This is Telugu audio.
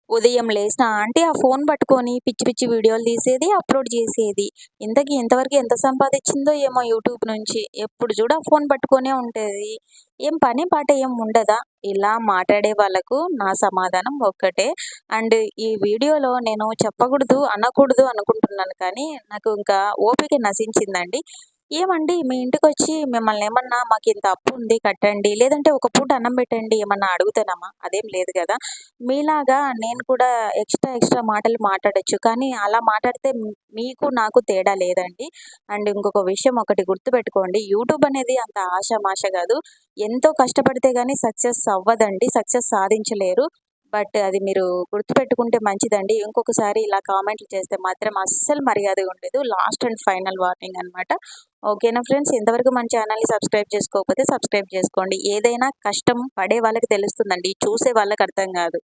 ఉదయం లేసినా అంటే ఆ ఫోన్ పట్టుకొని పిచ్చి పిచ్చి వీడియోలు తీసేది, అప్‌లోడ్ చేసేది. ఇంతకీ ఇంతవరకు ఎంత సంపాదిచ్చిందో ఏమో యూట్యూబ్ నుంచి. ఎప్పుడు చూడు ఆ ఫోన్ పట్టుకొనే ఉంటది. ఏం పని పాట ఏం ఉండదా? ఇలా మాట్లాడే వాళ్ళకు నా సమాధానం ఒక్కటే. అండ్ ఈ వీడియోలో నేను చెప్పకూడదు, అనకూడదు అనుకుంటున్నాను కానీ నాకు ఇంకా ఓపిక నశించిందండి. ఏమండి మీ ఇంటికొచ్చి మిమ్మల్నేమన్నా మాకింత అప్పుంది కట్టండి, లేదంటే ఒక పూట అన్నం పెట్టండి ఏమన్నా అడుగుతానామా? అదేం లేదు గదా! మీలాగా నేను కూడా ఎక్స్‌ట్రా మాటలు మాట్లాడొచ్చు. కానీ అలా మాట్లాడితే మీకు నాకు తేడా లేదండి. అండ్ ఇంకొక విషయం ఒకటి గుర్తుపెట్టుకోండి. యూట్యూబ్ అనేది అంత ఆషామాష గాదు. ఎంతో కష్టపడితే గాని సక్సెస్ అవ్వదండి. సక్సెస్ సాధించలేరు. బట్ అది మీరు గుర్తుపెట్టుకుంటే మంచిదండి. ఇంకొకసారి ఇలా కామెంట్లు చేస్తే మాత్రం అస్సలు మర్యాదగా ఉండదు. లాస్ట్ అండ్ ఫైనల్ వార్నింగ్ అనమాట. ఓకేనా ఫ్రెండ్స్? ఇంతవరకు మన ఛానల్‌ని సబ్స్క్రైబ్ చేసుకోకపోతే సబ్స్క్రైబ్ చేసుకోండి. ఏదైనా కష్టం పడే వాళ్ళకి తెలుస్తుందండి. చూసే వాళ్ళకి అర్థం గాదు.